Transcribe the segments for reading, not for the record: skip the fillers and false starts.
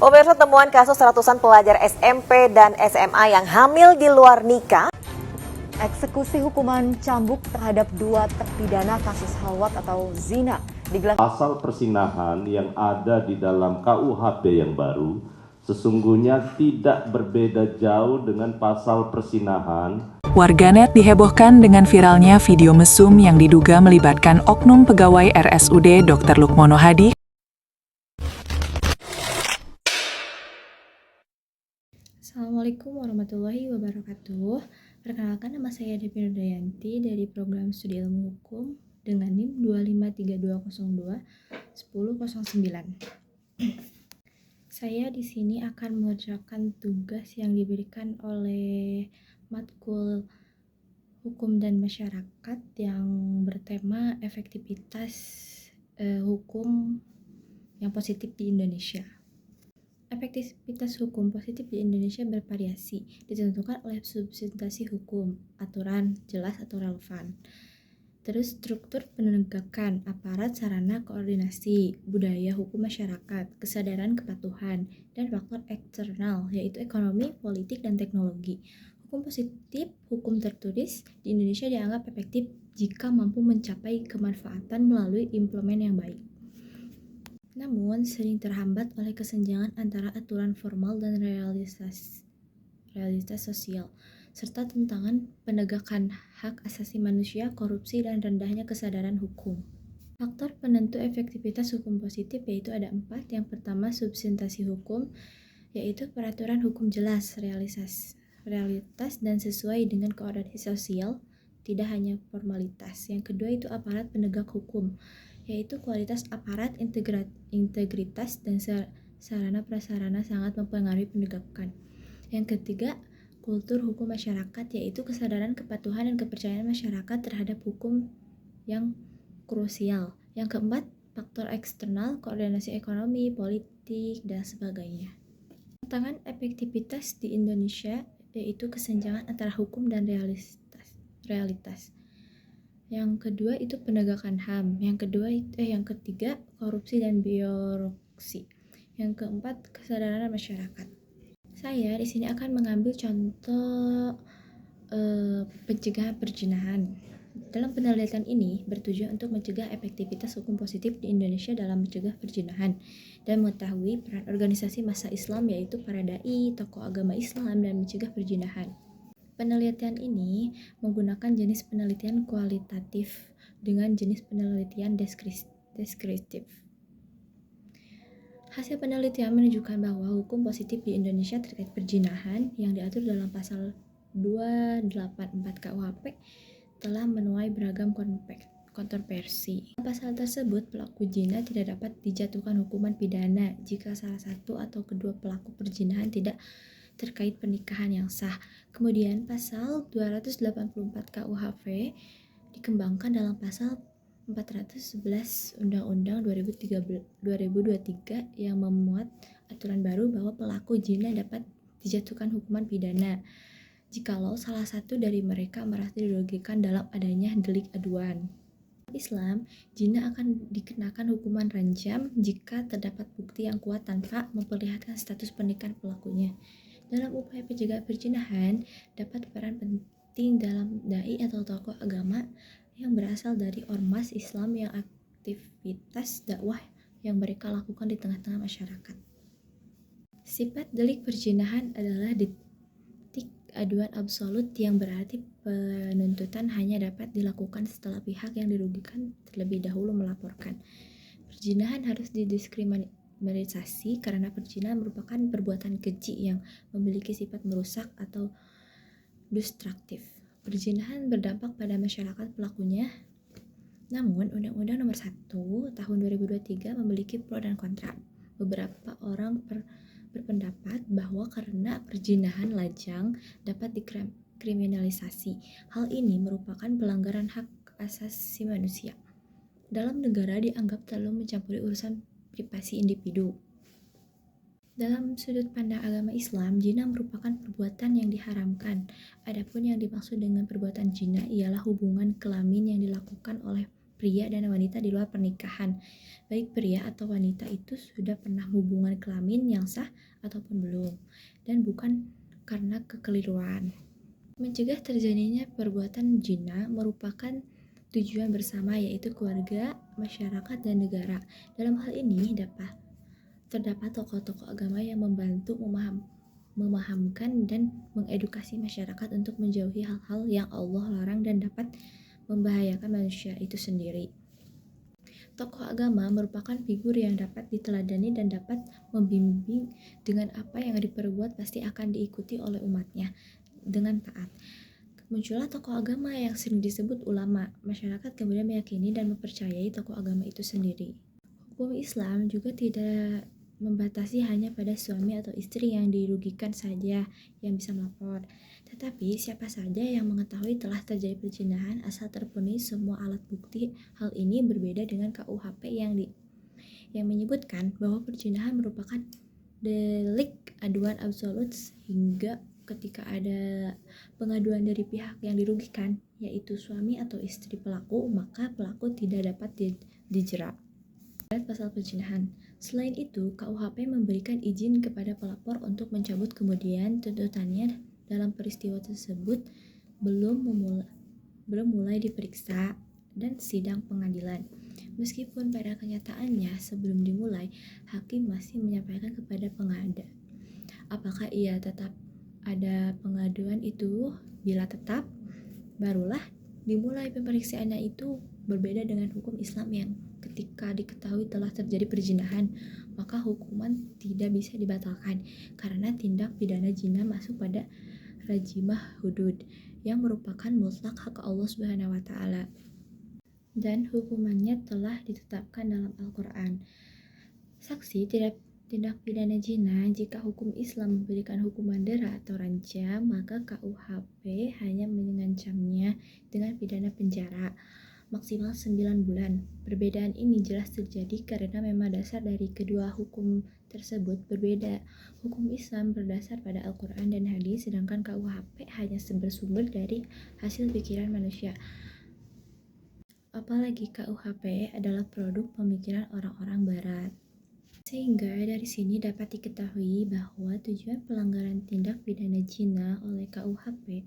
Pemirsa, temuan kasus ratusan pelajar SMP dan SMA yang hamil di luar nikah. Eksekusi hukuman cambuk terhadap 2 terpidana kasus halwat atau zina digelar. Pasal persinahan yang ada di dalam KUHP yang baru sesungguhnya tidak berbeda jauh dengan pasal persinahan. Warganet dihebohkan dengan viralnya video mesum yang diduga melibatkan oknum pegawai RSUD Dr. Lukmono Hadi. Assalamualaikum warahmatullahi wabarakatuh. Perkenalkan, nama saya Devi Nurdayanti dari program studi ilmu hukum dengan NIM 2532021009. Saya di sini akan mengerjakan tugas yang diberikan oleh matkul hukum dan masyarakat yang bertema efektivitas hukum yang positif di Indonesia. Efektivitas hukum positif di Indonesia bervariasi, ditentukan oleh substansi hukum, aturan, jelas atau relevan. Terus struktur penegakan, aparat, sarana, koordinasi, budaya hukum masyarakat, kesadaran kepatuhan, dan faktor eksternal, yaitu ekonomi, politik, dan teknologi. Hukum positif, hukum tertulis di Indonesia dianggap efektif jika mampu mencapai kemanfaatan melalui implemen yang baik. Namun, sering terhambat oleh kesenjangan antara aturan formal dan realitas sosial, serta tantangan penegakan hak asasi manusia, korupsi, dan rendahnya kesadaran hukum. Faktor penentu efektivitas hukum positif yaitu ada 4. Yang pertama, substansi hukum, yaitu peraturan hukum jelas, realitas dan sesuai dengan koordinasi sosial, tidak hanya formalitas. Yang kedua itu aparat penegak hukum, yaitu kualitas aparat, integritas, dan sarana prasarana sangat mempengaruhi penegakan. Yang ketiga, kultur hukum masyarakat, yaitu kesadaran kepatuhan dan kepercayaan masyarakat terhadap hukum yang krusial. Yang keempat, faktor eksternal, koordinasi ekonomi, politik, dan sebagainya. Tantangan efektivitas di Indonesia yaitu kesenjangan antara hukum dan realitas. Yang kedua itu penegakan HAM. Yang ketiga korupsi dan birokrasi. Yang keempat kesadaran masyarakat. Saya di sini akan mengambil contoh pencegahan perzinahan. Dalam penelitian ini bertujuan untuk mencegah efektivitas hukum positif di Indonesia dalam mencegah perzinahan dan mengetahui peran organisasi massa Islam yaitu para dai, tokoh agama Islam dan mencegah perzinahan. Penelitian ini menggunakan jenis penelitian kualitatif dengan jenis penelitian deskriptif. Hasil penelitian menunjukkan bahwa hukum positif di Indonesia terkait perzinahan yang diatur dalam pasal 284 KUHP telah menuai beragam kontroversi. Dalam pasal tersebut, pelaku zina tidak dapat dijatuhkan hukuman pidana jika salah satu atau kedua pelaku perzinahan tidak terkait pernikahan yang sah. Kemudian pasal 284 KUHP dikembangkan dalam pasal 411 Undang-Undang 2023 yang memuat aturan baru bahwa pelaku zina dapat dijatuhkan hukuman pidana jikalau salah satu dari mereka merasa dirugikan dalam adanya delik aduan. Islam, zina akan dikenakan hukuman ranjam jika terdapat bukti yang kuat tanpa memperlihatkan status pernikahan pelakunya. Dalam upaya pencegahan perzinahan, dapat peran penting dalam dai atau tokoh agama yang berasal dari ormas Islam yang aktivitas dakwah yang mereka lakukan di tengah-tengah masyarakat. Sifat delik perzinahan adalah delik aduan absolut yang berarti penuntutan hanya dapat dilakukan setelah pihak yang dirugikan terlebih dahulu melaporkan. Perzinahan harus didiskriminasi karena perzinahan merupakan perbuatan keji yang memiliki sifat merusak atau destruktif. Perzinahan berdampak pada masyarakat pelakunya. Namun, Undang-Undang Nomor 1 Tahun 2023 memiliki pro dan kontra. Beberapa orang berpendapat bahwa karena perzinahan lajang dapat dikriminalisasi. Hal ini merupakan pelanggaran hak asasi manusia. Dalam negara dianggap terlalu mencampuri urusan privasi individu. Dalam sudut pandang agama Islam, zina merupakan perbuatan yang diharamkan. Adapun yang dimaksud dengan perbuatan zina ialah hubungan kelamin yang dilakukan oleh pria dan wanita di luar pernikahan, baik pria atau wanita itu sudah pernah hubungan kelamin yang sah ataupun belum, dan bukan karena kekeliruan. Mencegah terjadinya perbuatan zina merupakan tujuan bersama, yaitu keluarga, masyarakat, dan negara. Dalam hal ini terdapat tokoh-tokoh agama yang membantu memahamkan dan mengedukasi masyarakat untuk menjauhi hal-hal yang Allah larang dan dapat membahayakan manusia itu sendiri. Tokoh agama merupakan figur yang dapat diteladani dan dapat membimbing dengan apa yang diperbuat pasti akan diikuti oleh umatnya dengan taat. Muncullah tokoh agama yang sering disebut ulama. Masyarakat kemudian meyakini dan mempercayai tokoh agama itu sendiri. Hukum Islam juga tidak membatasi hanya pada suami atau istri yang dirugikan saja yang bisa melapor, tetapi siapa saja yang mengetahui telah terjadi perzinahan asal terpenuhi semua alat bukti. Hal ini berbeda dengan KUHP yang menyebutkan bahwa perzinahan merupakan delik aduan absolut, hingga ketika ada pengaduan dari pihak yang dirugikan, yaitu suami atau istri pelaku, maka pelaku tidak dapat dijerat. Pasal perzinahan. Selain itu, KUHP memberikan izin kepada pelapor untuk mencabut kemudian tuntutannya dalam peristiwa tersebut belum mulai diperiksa dan sidang pengadilan. Meskipun pada kenyataannya sebelum dimulai, hakim masih menyampaikan kepada pengada apakah ia tetap ada pengaduan itu. Bila tetap, barulah dimulai pemeriksaannya. Itu berbeda dengan hukum Islam yang ketika diketahui telah terjadi perzinahan, maka hukuman tidak bisa dibatalkan karena tindak pidana zina masuk pada rajimah hudud yang merupakan mutlak hak Allah Subhanahu wa taala. Dan hukumannya telah ditetapkan dalam Al-Qur'an. Saksi tindak pidana zina, jika hukum Islam memberikan hukuman dera atau rancam, maka KUHP hanya mengancamnya dengan pidana penjara maksimal 9 bulan. Perbedaan ini jelas terjadi karena memang dasar dari kedua hukum tersebut berbeda. Hukum Islam berdasar pada Al-Quran dan Hadis, sedangkan KUHP hanya bersumber dari hasil pikiran manusia. Apalagi KUHP adalah produk pemikiran orang-orang Barat. Sehingga dari sini dapat diketahui bahwa tujuan pelanggaran tindak pidana zina oleh KUHP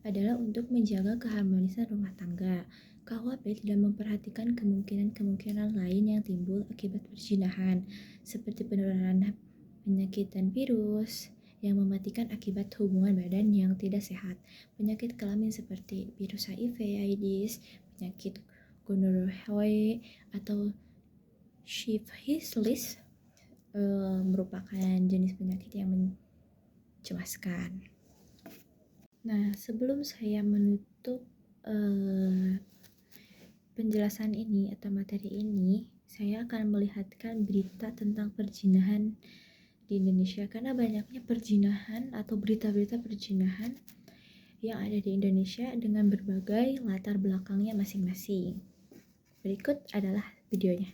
adalah untuk menjaga keharmonisan rumah tangga. KUHP tidak memperhatikan kemungkinan-kemungkinan lain yang timbul akibat perzinahan, seperti penularan penyakit dan virus yang mematikan akibat hubungan badan yang tidak sehat, penyakit kelamin seperti virus HIV/AIDS, penyakit gonorrhea atau syfilis merupakan jenis penyakit yang mencemaskan. Nah, sebelum saya menutup penjelasan ini atau materi ini, saya akan melihatkan berita tentang perzinahan di Indonesia, karena banyaknya perzinahan atau berita-berita perzinahan yang ada di Indonesia dengan berbagai latar belakangnya masing-masing. Berikut adalah videonya.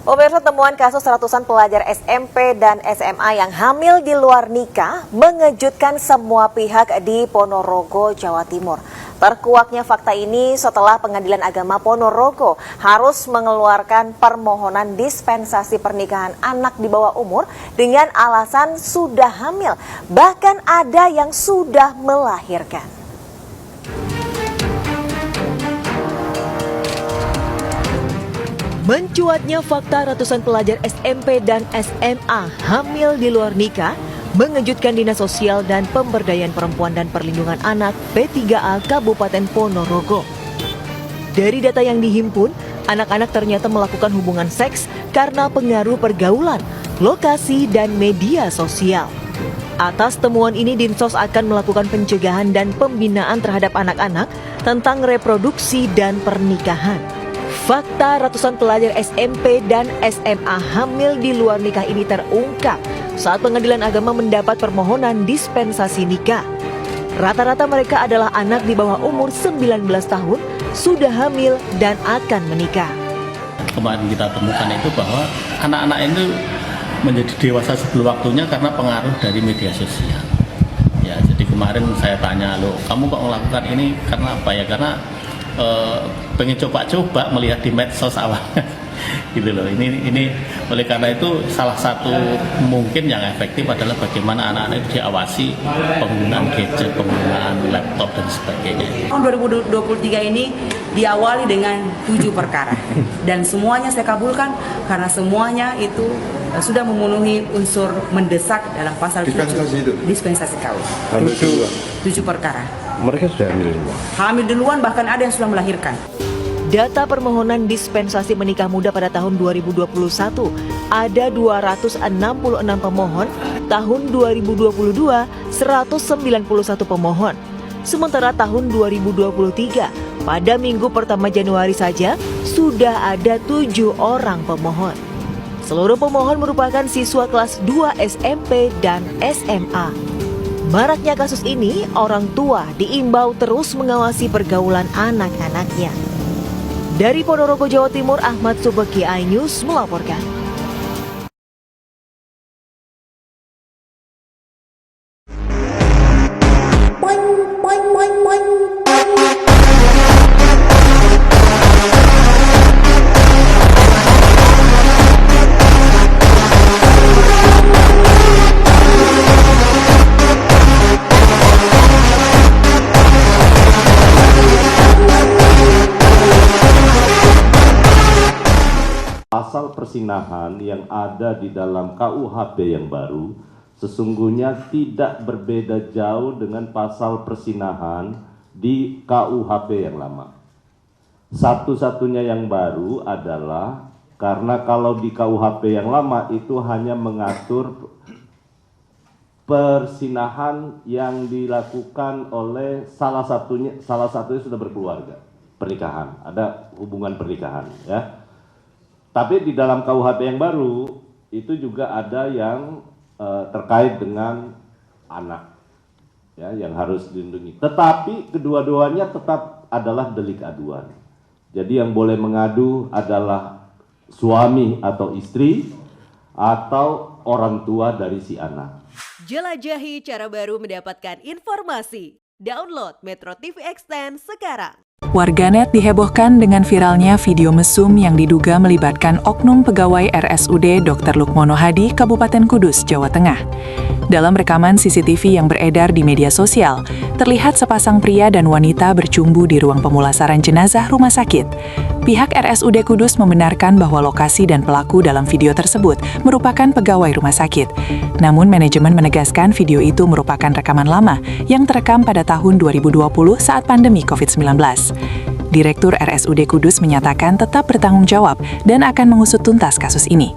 Pemirsa, temuan kasus ratusan pelajar SMP dan SMA yang hamil di luar nikah mengejutkan semua pihak di Ponorogo, Jawa Timur. Terkuaknya fakta ini setelah Pengadilan Agama Ponorogo harus mengeluarkan permohonan dispensasi pernikahan anak di bawah umur dengan alasan sudah hamil, bahkan ada yang sudah melahirkan. Mencuatnya fakta ratusan pelajar SMP dan SMA hamil di luar nikah mengejutkan Dinas Sosial dan Pemberdayaan Perempuan dan Perlindungan Anak P3A Kabupaten Ponorogo. Dari data yang dihimpun, anak-anak ternyata melakukan hubungan seks karena pengaruh pergaulan, lokasi, dan media sosial. Atas temuan ini, Dinsos akan melakukan pencegahan dan pembinaan terhadap anak-anak tentang reproduksi dan pernikahan. Fakta ratusan pelajar SMP dan SMA hamil di luar nikah ini terungkap saat Pengadilan Agama mendapat permohonan dispensasi nikah. Rata-rata mereka adalah anak di bawah umur 19 tahun, sudah hamil dan akan menikah. Kemarin kita temukan itu bahwa anak-anak itu menjadi dewasa sebelum waktunya karena pengaruh dari media sosial. Ya, jadi kemarin saya tanya, "Loh, kamu kok melakukan ini karena apa ya?" Karena pengen coba-coba melihat di medsos awalnya gitu loh. Ini oleh karena itu salah satu mungkin yang efektif adalah bagaimana anak-anak itu diawasi penggunaan gadget, penggunaan laptop dan sebagainya. Tahun 2023 ini diawali dengan 7 perkara dan semuanya saya kabulkan karena semuanya itu sudah memenuhi unsur mendesak dalam pasal 7 dispensasi kawin. 7 perkara. Mereka sudah hamil duluan. Hamil duluan, bahkan ada yang sudah melahirkan. Data permohonan dispensasi menikah muda pada tahun 2021 ada 266 pemohon, tahun 2022 191 pemohon. Sementara tahun 2023 pada minggu pertama Januari saja sudah ada 7 orang pemohon. Seluruh pemohon merupakan siswa kelas 2 SMP dan SMA. Maraknya kasus ini, orang tua diimbau terus mengawasi pergaulan anak-anaknya. Dari Ponorogo, Jawa Timur, Ahmad Subeki, iNews melaporkan. Pasal persinahan yang ada di dalam KUHP yang baru sesungguhnya tidak berbeda jauh dengan pasal persinahan di KUHP yang lama. Satu-satunya yang baru adalah karena kalau di KUHP yang lama itu hanya mengatur persinahan yang dilakukan oleh salah satunya sudah berkeluarga, pernikahan, ada hubungan pernikahan, ya. Tapi di dalam KUHP yang baru itu juga ada yang terkait dengan anak, ya, yang harus dilindungi. Tetapi kedua-duanya tetap adalah delik aduan. Jadi yang boleh mengadu adalah suami atau istri atau orang tua dari si anak. Jelajahi cara baru mendapatkan informasi. Download Metro TV Extend sekarang. Warganet dihebohkan dengan viralnya video mesum yang diduga melibatkan oknum pegawai RSUD Dr. Lukmono Hadi, Kabupaten Kudus, Jawa Tengah. Dalam rekaman CCTV yang beredar di media sosial, terlihat sepasang pria dan wanita bercumbu di ruang pemulasaran jenazah rumah sakit. Pihak RSUD Kudus membenarkan bahwa lokasi dan pelaku dalam video tersebut merupakan pegawai rumah sakit. Namun manajemen menegaskan video itu merupakan rekaman lama yang terekam pada tahun 2020 saat pandemi COVID-19. Direktur RSUD Kudus menyatakan tetap bertanggung jawab dan akan mengusut tuntas kasus ini.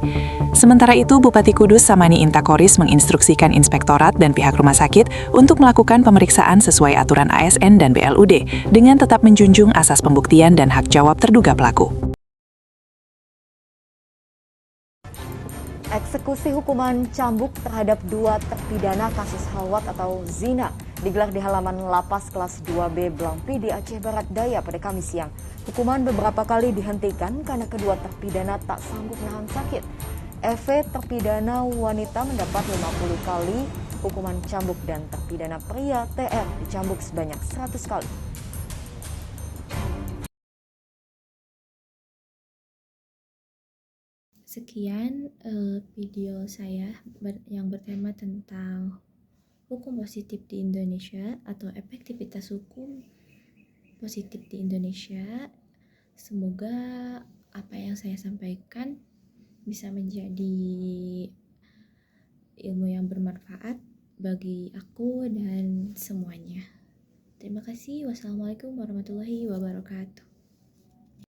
Sementara itu, Bupati Kudus Samani Intakoris menginstruksikan inspektorat dan pihak rumah sakit untuk melakukan pemeriksaan sesuai aturan ASN dan BLUD dengan tetap menjunjung asas pembuktian dan hak jawab terduga pelaku. Eksekusi hukuman cambuk terhadap 2 terpidana kasus halwat atau zina digelar di halaman Lapas Kelas 2B Blampi di Aceh Barat Daya pada Kamis siang. Hukuman beberapa kali dihentikan karena kedua terpidana tak sanggup nahan sakit. EV terpidana wanita mendapat 50 kali hukuman cambuk dan terpidana pria TR dicambuk sebanyak 100 kali. Sekian video saya yang bertema tentang hukum positif di Indonesia atau efektivitas hukum positif di Indonesia. Semoga apa yang saya sampaikan bisa menjadi ilmu yang bermanfaat bagi aku dan semuanya. Terima kasih. Wassalamualaikum warahmatullahi wabarakatuh.